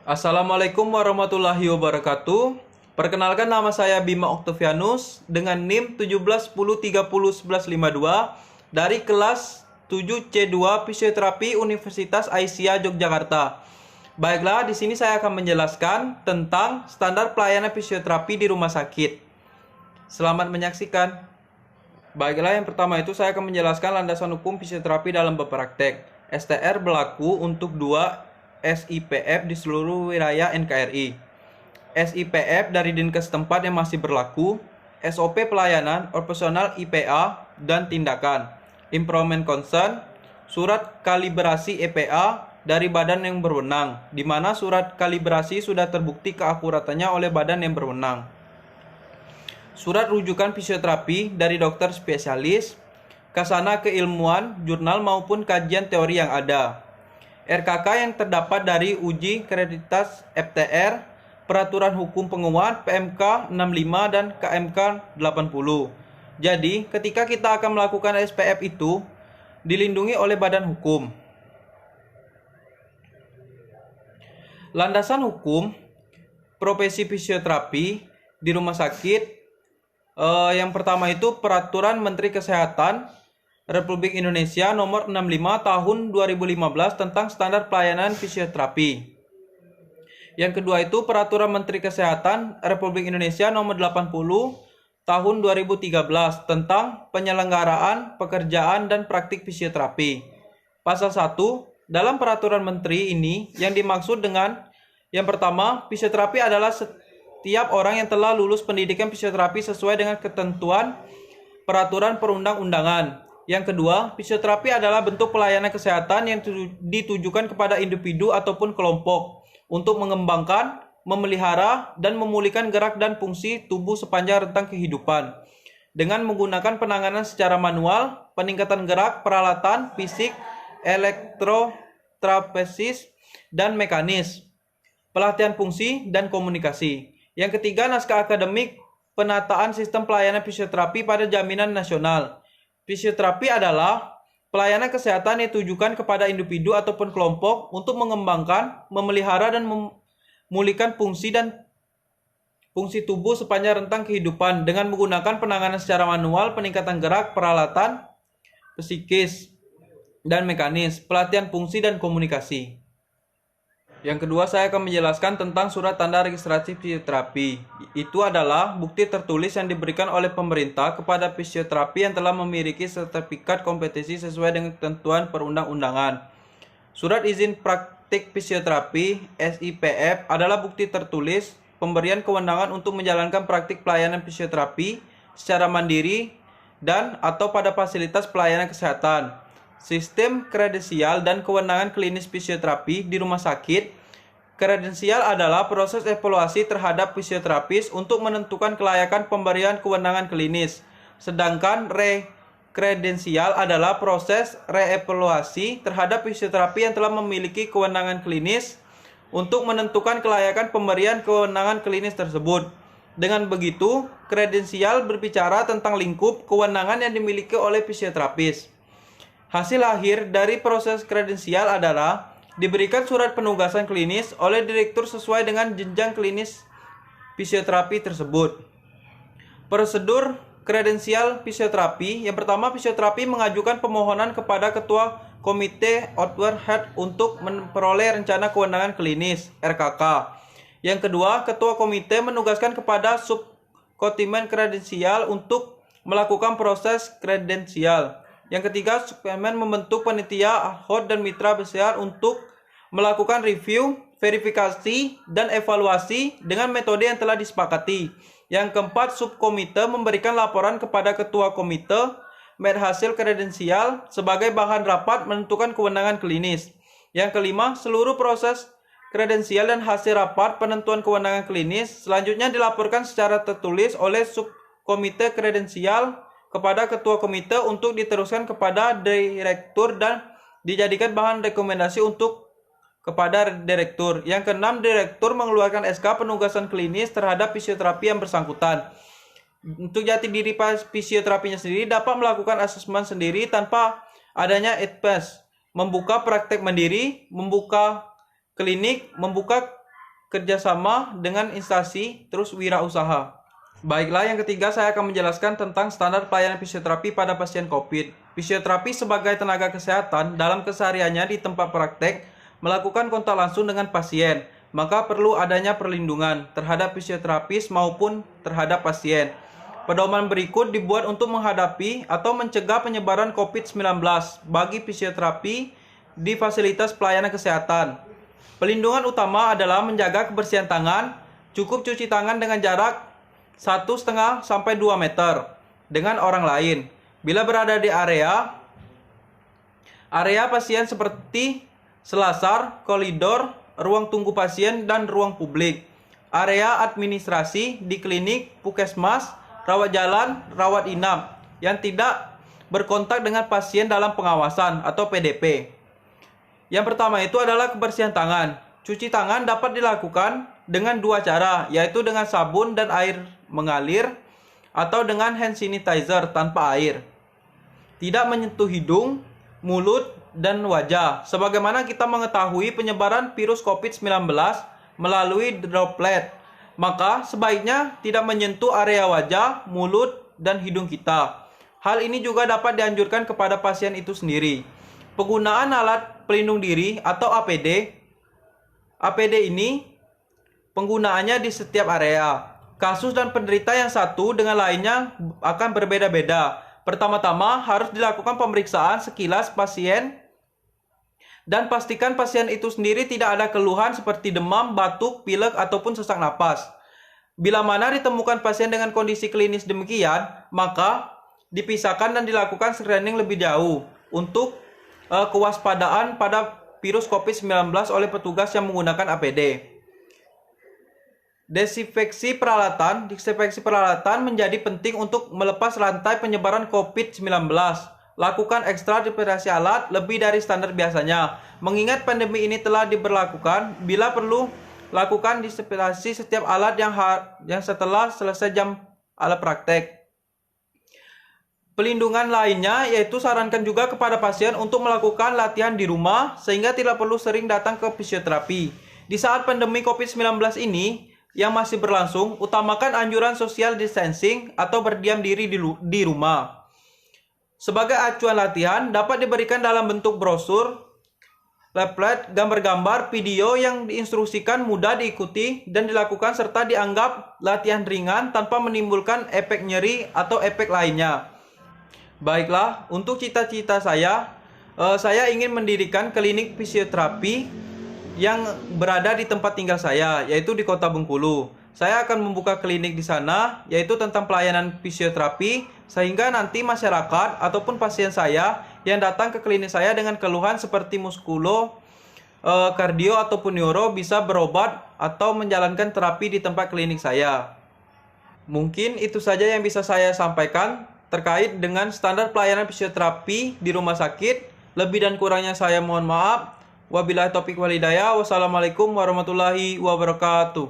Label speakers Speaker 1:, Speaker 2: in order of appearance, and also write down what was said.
Speaker 1: Assalamualaikum warahmatullahi wabarakatuh. Perkenalkan, nama saya Bima Octavianus dengan NIM 1710301152 dari kelas 7C2 Fisioterapi Universitas Aisyah Yogyakarta. Baiklah, di sini saya akan menjelaskan tentang standar pelayanan fisioterapi di rumah sakit. Selamat menyaksikan. Baiklah, yang pertama itu saya akan menjelaskan landasan hukum fisioterapi dalam berpraktek. STR berlaku untuk 2 SIPF di seluruh wilayah NKRI. SIPF dari Dinkes tempat yang masih berlaku, SOP pelayanan, operasional IPA, dan tindakan. Improvement concern, surat kalibrasi EPA dari badan yang berwenang, di mana surat kalibrasi sudah terbukti keakuratannya oleh badan yang berwenang. Surat rujukan fisioterapi dari dokter spesialis, kasana keilmuan, jurnal maupun kajian teori yang ada. RKK yang terdapat dari uji kreditas FTR, Peraturan Hukum Penguat PMK 65 dan KMK 80. Jadi, ketika kita akan melakukan SPF itu dilindungi oleh badan hukum. Landasan hukum profesi fisioterapi di rumah sakit, yang pertama itu Peraturan Menteri Kesehatan Republik Indonesia Nomor 65 Tahun 2015 tentang standar pelayanan fisioterapi. Yang kedua itu Peraturan Menteri Kesehatan Republik Indonesia Nomor 80 Tahun 2013 tentang penyelenggaraan, pekerjaan, dan praktik fisioterapi. Pasal 1, dalam peraturan menteri ini yang dimaksud dengan yang pertama, fisioterapi adalah setiap orang yang telah lulus pendidikan fisioterapi sesuai dengan ketentuan peraturan perundang-undangan. Yang kedua, fisioterapi adalah bentuk pelayanan kesehatan yang ditujukan kepada individu ataupun kelompok untuk mengembangkan, memelihara, dan memulihkan gerak dan fungsi tubuh sepanjang rentang kehidupan dengan menggunakan penanganan secara manual, peningkatan gerak, peralatan, fisik, elektrotrapesis, dan mekanis, pelatihan fungsi, dan komunikasi. Yang ketiga, naskah akademik penataan sistem pelayanan fisioterapi pada jaminan nasional. Fisioterapi adalah pelayanan kesehatan yang ditujukan kepada individu ataupun kelompok untuk mengembangkan, memelihara, dan memulihkan fungsi tubuh sepanjang rentang kehidupan dengan menggunakan penanganan secara manual, peningkatan gerak, peralatan, psikis, dan mekanis, pelatihan fungsi, dan komunikasi. Yang kedua, saya akan menjelaskan tentang surat tanda registrasi fisioterapi. Itu adalah bukti tertulis yang diberikan oleh pemerintah kepada fisioterapi yang telah memiliki sertifikat kompetensi sesuai dengan ketentuan perundang-undangan. Surat izin praktik fisioterapi SIPF adalah bukti tertulis pemberian kewenangan untuk menjalankan praktik pelayanan fisioterapi secara mandiri dan atau pada fasilitas pelayanan kesehatan. Sistem kredensial dan kewenangan klinis fisioterapi di rumah sakit. Kredensial adalah proses evaluasi terhadap fisioterapis untuk menentukan kelayakan pemberian kewenangan klinis. Sedangkan rekredensial adalah proses reevaluasi terhadap fisioterapi yang telah memiliki kewenangan klinis untuk menentukan kelayakan pemberian kewenangan klinis tersebut. Dengan begitu, kredensial berbicara tentang lingkup kewenangan yang dimiliki oleh fisioterapis. Hasil akhir dari proses kredensial adalah diberikan surat penugasan klinis oleh direktur sesuai dengan jenjang klinis fisioterapi tersebut. Prosedur kredensial fisioterapi. Yang pertama, fisioterapi mengajukan permohonan kepada Ketua Komite Outward Head untuk memperoleh rencana kewenangan klinis RKK. Yang kedua, Ketua Komite menugaskan kepada Subkotimen Kredensial untuk melakukan proses kredensial. Yang ketiga, Subkotimen membentuk panitia ad hoc dan mitra besar untuk melakukan review, verifikasi, dan evaluasi dengan metode yang telah disepakati. Yang keempat, subkomite memberikan laporan kepada ketua komite hasil kredensial sebagai bahan rapat menentukan kewenangan klinis. Yang kelima, seluruh proses kredensial dan hasil rapat penentuan kewenangan klinis selanjutnya dilaporkan secara tertulis oleh subkomite kredensial kepada ketua komite untuk diteruskan kepada direktur dan dijadikan bahan rekomendasi untuk kepada direktur. Yang keenam, direktur mengeluarkan SK penugasan klinis terhadap fisioterapi yang bersangkutan. Untuk jati diri fisioterapinya sendiri dapat melakukan asesmen sendiri tanpa adanya advice, membuka praktek mandiri, membuka klinik, membuka kerjasama dengan instansi, terus wirausaha. Baiklah, yang ketiga saya akan menjelaskan tentang standar pelayanan fisioterapi pada pasien COVID. Fisioterapi sebagai tenaga kesehatan dalam kesehariannya di tempat praktek melakukan kontak langsung dengan pasien, maka perlu adanya perlindungan terhadap fisioterapis maupun terhadap pasien. Pedoman berikut dibuat untuk menghadapi atau mencegah penyebaran COVID-19 bagi fisioterapi di fasilitas pelayanan kesehatan. Pelindungan utama adalah menjaga kebersihan tangan, cukup cuci tangan dengan jarak 1,5 sampai 2 meter dengan orang lain. Bila berada di area pasien seperti selasar, koridor, ruang tunggu pasien, dan ruang publik. Area administrasi di klinik, puskesmas, rawat jalan, rawat inap yang tidak berkontak dengan pasien dalam pengawasan atau PDP. Yang pertama itu adalah kebersihan tangan. Cuci tangan dapat dilakukan dengan dua cara, yaitu dengan sabun dan air mengalir atau dengan hand sanitizer tanpa air. Tidak menyentuh hidung, mulut, dan wajah. Sebagaimana kita mengetahui penyebaran virus COVID-19 melalui droplet, maka sebaiknya tidak menyentuh area wajah, mulut, dan hidung kita. Hal ini juga dapat dianjurkan kepada pasien itu sendiri. Penggunaan alat pelindung diri atau APD. APD ini penggunaannya di setiap area. Kasus dan penderita yang satu dengan lainnya akan berbeda-beda. Pertama-tama harus dilakukan pemeriksaan sekilas pasien dan pastikan pasien itu sendiri tidak ada keluhan seperti demam, batuk, pilek, ataupun sesak napas. Bila mana ditemukan pasien dengan kondisi klinis demikian, maka dipisahkan dan dilakukan screening lebih jauh untuk kewaspadaan pada virus COVID-19 oleh petugas yang menggunakan APD. Desinfeksi peralatan menjadi penting untuk melepas rantai penyebaran COVID-19. Lakukan ekstra desinfeksi alat lebih dari standar biasanya. Mengingat pandemi ini telah diberlakukan, bila perlu lakukan desinfeksi setiap alat yang setelah selesai jam alat praktek. Pelindungan lainnya yaitu sarankan juga kepada pasien untuk melakukan latihan di rumah sehingga tidak perlu sering datang ke fisioterapi. Di saat pandemi COVID-19 ini yang masih berlangsung, utamakan anjuran social distancing atau berdiam diri di rumah. Sebagai acuan latihan dapat diberikan dalam bentuk brosur, leaflet, gambar-gambar, video yang diinstruksikan mudah diikuti dan dilakukan serta dianggap latihan ringan tanpa menimbulkan efek nyeri atau efek lainnya. Baiklah, untuk cita-cita saya ingin mendirikan klinik fisioterapi yang berada di tempat tinggal saya, yaitu di Kota Bengkulu. Saya akan membuka klinik di sana, yaitu tentang pelayanan fisioterapi, sehingga nanti masyarakat ataupun pasien saya yang datang ke klinik saya dengan keluhan seperti muskulo, kardio ataupun neuro bisa berobat atau menjalankan terapi di tempat klinik saya. Mungkin itu saja yang bisa saya sampaikan terkait dengan standar pelayanan fisioterapi di rumah sakit. Lebih dan kurangnya saya mohon maaf. Wabillahi taufiq wal hidayah. Wassalamualaikum warahmatullahi wabarakatuh.